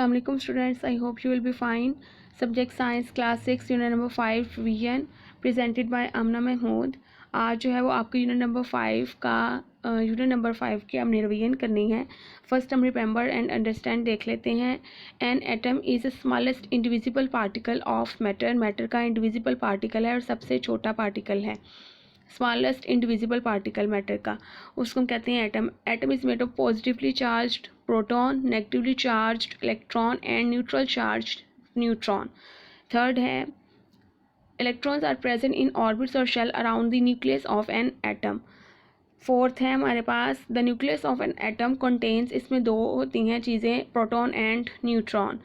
अस्सलाम वालेकुम students, I hope you will be fine. Subject science class 6 unit number 5 revision presented by Amna Mahmood. आज जो है वो आपको यूनिट नंबर 5 की हमने रिवीजन करनी है। फर्स्ट हम रिमेंबर एंड अंडरस्टैंड देख लेते हैं। An atom is the smallest indivisible particle of matter. Matter का इंडिविजिबल पार्टिकल है और सबसे छोटा पार्टिकल है। स्मॉलेस्ट इंडिविजिबल पार्टिकल मैटर का, उसको हम कहते हैं atom. Atom is made of positively charged proton, negatively charged electron and neutral charged neutron. Third है electrons are present in orbits और shell around the nucleus of an atom. Fourth है हमारे पास the nucleus of an atom contains, इसमें दो होती हैं चीज़ें, proton and neutron.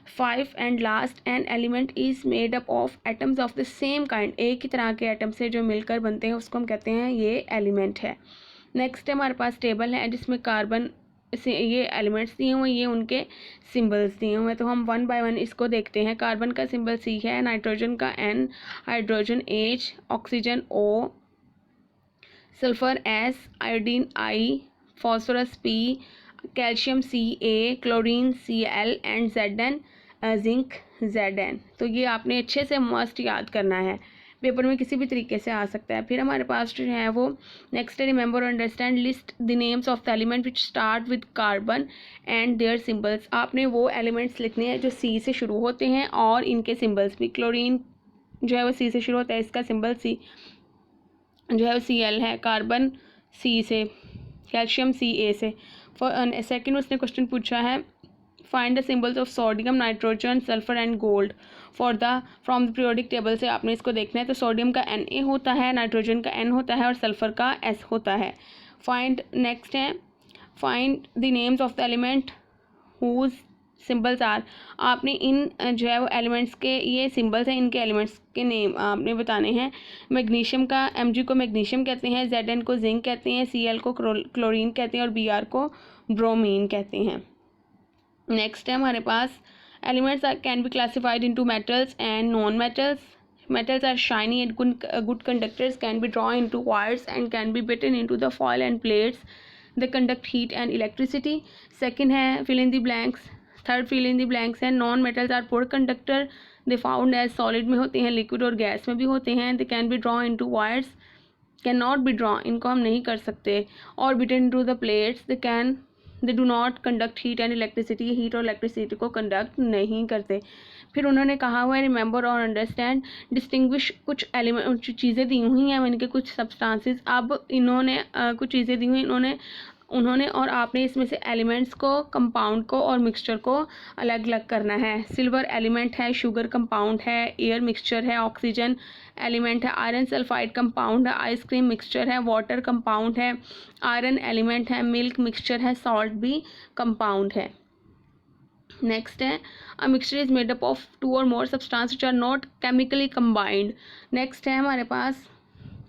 5 and last, an element is made up of atoms of the same kind, एक ही तरह के एटम से जो मिलकर बनते हैं उसको हम कहते हैं ये एलिमेंट है। नेक्स्ट है हमारे पास टेबल है जिसमें कार्बन से ये एलिमेंट्स दिए हुए, ये उनके सिंबल्स दिए हुए हैं, तो हम वन बाय वन इसको देखते हैं। कार्बन का सिंबल C है, नाइट्रोजन का N, hydrogen H, oxygen O, sulphur S, iodine I, phosphorus P, calcium Ca, chlorine Cl and Zn, zinc Zn। तो ये आपने अच्छे से मस्ट याद करना है, पेपर में किसी भी तरीके से आ सकता है। फिर हमारे पास जो है वो नेक्स्ट रिमेंबर और understand, list the names of the element which start with carbon and their symbols. आपने वो एलिमेंट्स लिखने हैं जो C से शुरू होते हैं और इनके सिंबल्स भी। क्लोरीन जो है वो C से शुरू होता है, इसका सिंबल C जो है वो Cl है, कार्बन C से, कैल्शियम Ca से। सेकेंड उसने क्वेश्चन पूछा है find the symbols of sodium, nitrogen, sulphur and gold from the periodic table से आपने इसको देखना है। तो सोडियम का Na होता है, नाइट्रोजन का N होता है और सल्फर का S होता है। नेक्स्ट है find the names of the element whose symbols are. आपने इन जो है वो एलिमेंट्स के ये सिंबल्स हैं, इनके एलिमेंट्स के नेम आपने बताने हैं। मैग्नीशियम का Mg को मैग्नीशियम कहते हैं, Zn को जिंक कहते हैं, Cl को क्लोरीन कहते हैं और Br को ब्रोमीन कहते हैं। नेक्स्ट है हमारे पास elements can be classified into metals and non metals. Metals are shiny and good conductors, can be drawn into wires and can be bitten into the foil and plates. They conduct heat and electricity. Second है fill in the blanks. Third fill in the blanks है non metals are poor conductor. They found as solid में होते हैं, liquid और gas में भी होते हैं. They can be drawn into wires. Cannot be drawn, इनको हम नहीं कर सकते. Or bitten into the plates. They do not conduct heat and electricity. Heat और इलेक्ट्रिसिटी को कंडक्ट नहीं करते। फिर उन्होंने कहा हुआ है रिमेंबर और अंडरस्टैंड, डिस्टिंग्विश कुछ एलिमेंट चीज़ें दी हुई हैं इनके कुछ सब्सटेंसेस। अब इन्होंने कुछ चीज़ें दी हुई उन्होंने और आपने इसमें से एलिमेंट्स को, कंपाउंड को और मिक्सचर को अलग अलग करना है। सिल्वर एलिमेंट है, शुगर कंपाउंड है, एयर मिक्सचर है, ऑक्सीजन एलिमेंट है, आयरन सल्फाइड कंपाउंड है, आइसक्रीम मिक्सचर है, वाटर कंपाउंड है, आयरन एलिमेंट है, मिल्क मिक्सचर है, सॉल्ट भी कंपाउंड है। नेक्स्ट है a mixture is made up of 2 और more substance which are not chemically combined. Next है हमारे पास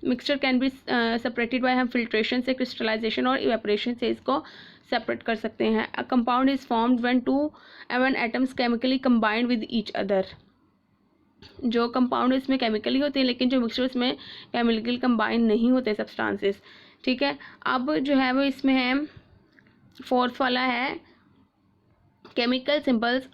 mixture can be separated by हम फिल्ट्रेशन से, क्रिस्टलाइजेशन और इवेपोरेशन से इसको सेपरेट कर सकते हैं। A compound is formed when atoms chemically combined with each other. जो कंपाउंड इसमें केमिकली होते हैं लेकिन जो मिक्सचर इसमें केमिकली कंबाइंड नहीं होते सब्सटेंसेस। ठीक है, अब जो है वो इसमें है फोर्थ वाला है chemical symbols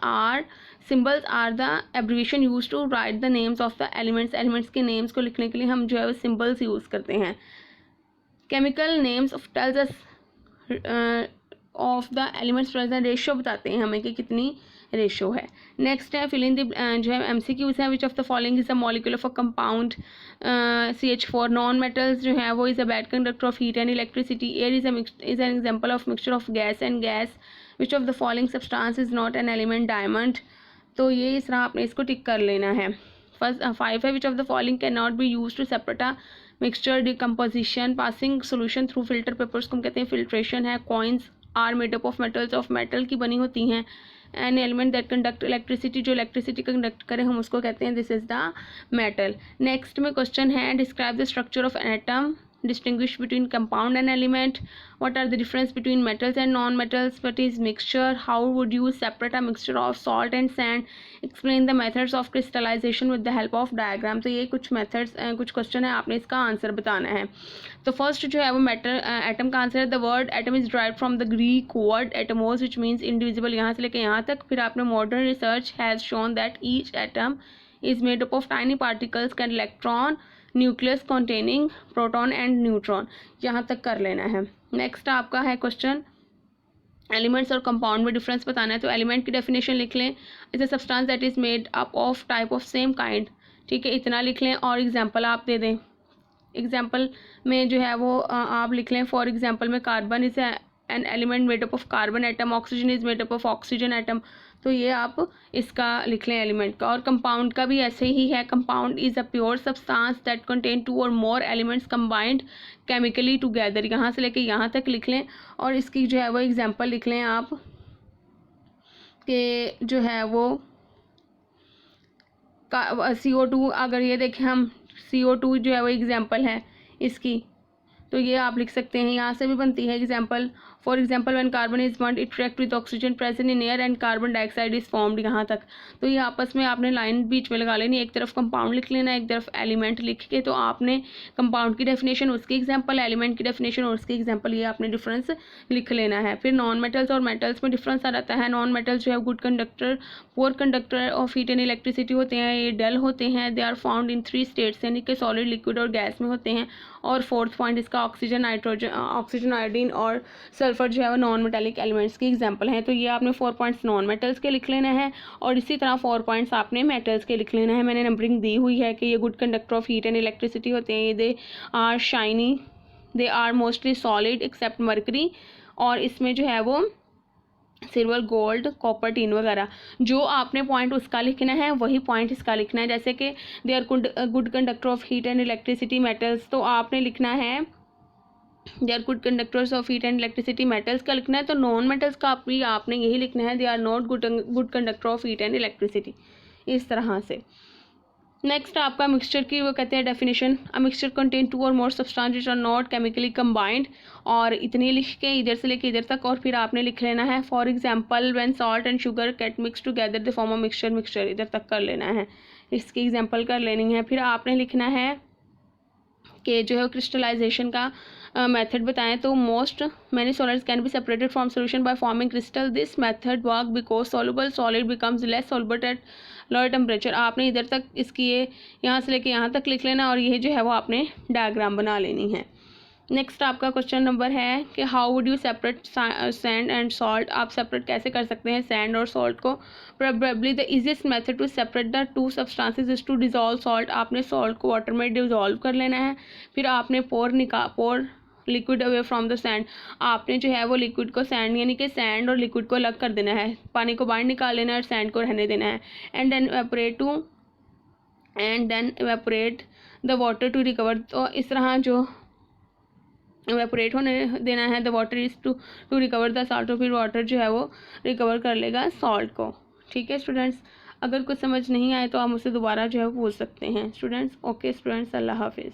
are the abbreviation used to write the names of the elements के names को लिखने के लिए हम जो है वो symbols यूज़ करते हैं। chemical names tells us of the elements present, ratio बताते हैं हमें कि कितनी रेशो है। नेक्स्ट है फिल इन द जो है MCQs है, which of the following is a molecule of a compound CH4। Non metals जो है वो is a bad conductor of heat and electricity. Air is an example of mixture of gas and gas. Which of the following substance is not an element, diamond. तो ये इस तरह आपने इसको टिक कर लेना है। फर्स्ट 5 है which of the following can not be use to separate a mixture, decomposition, passing solution through filter papers को हम कहते हैं फिल्ट्रेशन है। Coins are made up of metals, of metal की बनी होती हैं। An element that conduct electricity, जो इलेक्ट्रिसिटी कंडक्ट करे हम उसको कहते हैं this is the metal. Next में क्वेश्चन है describe the structure of an atom distinguish between compound and element, what are the difference between metals and non-metals, what is mixture, how would you separate a mixture of salt and sand, explain the methods of crystallization with the help of diagram। तो ये कुछ methods कुछ question है, आपने इसका answer बताना है। तो फर्स्ट जो है वो मेटल एटम का आंसर है, the word atom is derived from the Greek word Atmos which means indivisible, यहाँ से लेकर यहाँ तक। फिर आपने modern research has shown that each atom is made up of tiny particles can electron nucleus containing proton and neutron, यहाँ तक कर लेना है। नेक्स्ट आपका है क्वेश्चन एलिमेंट्स और कंपाउंड में डिफरेंस बताना है। तो एलिमेंट की डेफिनेशन लिख लें, is a substance that is made up of type of same kind, ठीक है, इतना लिख लें। और एग्जांपल आप दे दें, एग्जांपल में जो है वो आप लिख लें, फॉर एग्जांपल में carbon is an element made up of carbon atom, oxygen is made up of oxygen atom, तो ये आप इसका लिख लें एलिमेंट का। और कंपाउंड का भी ऐसे ही है, compound is a pure substance that contain two और more elements combined chemically together, यहाँ से लेके यहाँ तक लिख लें। और इसकी जो है वो एग्जांपल लिख लें आप कि जो है वो CO2, अगर ये देखें हम CO2 जो है वो एग्जांपल है इसकी, तो ये आप लिख सकते हैं, यहाँ से भी बनती है example. For example when carbon is burned it react with oxygen present in air and carbon dioxide is formed, यहाँ तक। तो ये आपस में आपने लाइन बीच में लगा लेनी, एक तरफ कंपाउंड लिख लेना, एक तरफ एलिमेंट लिख के। तो आपने कंपाउंड की डेफिनेशन उसकी एग्जांपल, एलिमेंट की डेफिनेशन और उसकी एग्जांपल, ये आपने डिफरेंस लिख लेना है। फिर नॉन मेटल्स और मेटल्स में डिफरेंस आ जाता है। नॉन मेटल्स जो है good conductor, poor conductor of heat and electricity होते हैं, ये डल होते हैं। They are found in 3 states, यानी कि सॉलिड, लिक्विड और गैस में होते हैं। और फोर्थ पॉइंट इसका ऑक्सीजन, नाइट्रोजन, ऑक्सीजन, आयोडीन और सल्फर जो है वो नॉन मेटालिक एलिमेंट्स की एग्जांपल हैं। तो ये आपने 4 पॉइंट्स नॉन मेटल्स के लिख लेना है और इसी तरह 4 पॉइंट्स आपने मेटल्स के लिख लेना है। मैंने नंबरिंग दी हुई है कि ये good conductor of heat and electricity होते हैं, ये they are shiny, they are mostly solid except mercury, और इसमें जो है वो सिल्वर, गोल्ड, कॉपर, टीन वगैरह। जो आपने पॉइंट उसका लिखना है वही पॉइंट इसका लिखना है। जैसे कि they are good conductor of heat and electricity metals, तो आपने लिखना है they are good conductors of heat and electricity metals का लिखना है। तो नॉन मेटल्स का भी आपने यही लिखना है, they are not good conductor of heat and electricity, इस तरह से। नेक्स्ट आपका मिक्सचर की वो कहते हैं डेफिनेशन, अ मिक्सचर कंटेन 2 और more substance which are not chemically combined, और इतनी लिख के इधर से लेके इधर तक। और फिर आपने लिख लेना है for example when salt and sugar gate mix together the form of mixture, mixture इधर तक कर लेना है, इसकी एग्जांपल कर लेनी है। फिर आपने लिखना है कि जो है क्रिस्टलाइजेशन का मेथड बताएं। तो most many solids can be separated from solution by forming crystal, this method work because soluble solid becomes less soluble at lower temperature. आपने इधर तक इसकी ये यहाँ से लेके यहाँ तक लिख लेना और ये जो है वो आपने डायग्राम बना लेनी है। नेक्स्ट आपका क्वेश्चन नंबर है कि how would you separate sand and salt, आप सेपरेट कैसे कर सकते हैं सैंड और सॉल्ट को। Probably the easiest method to separate the 2 substances is to dissolve salt, आपने सॉल्ट को वाटर में डिजॉल्व कर लेना है। फिर आपने pour liquid away from the sand, आपने जो है वो लिक्विड को सैंड यानी कि सैंड और लिक्विड को अलग कर देना है, पानी को बाहर निकाल लेना है और सैंड को रहने देना है। And then evaporate the water to recover, तो इस तरह जो इवेपोरेट होने देना है the water is to recover the salt, तो फिर वाटर जो है वो रिकवर कर लेगा सॉल्ट को। ठीक है स्टूडेंट्स, अगर कुछ समझ नहीं आए तो आप मुझसे दोबारा जो है वो पूछ सकते हैं स्टूडेंट्स। ओके स्टूडेंट्स, अल्लाह हाफिज़।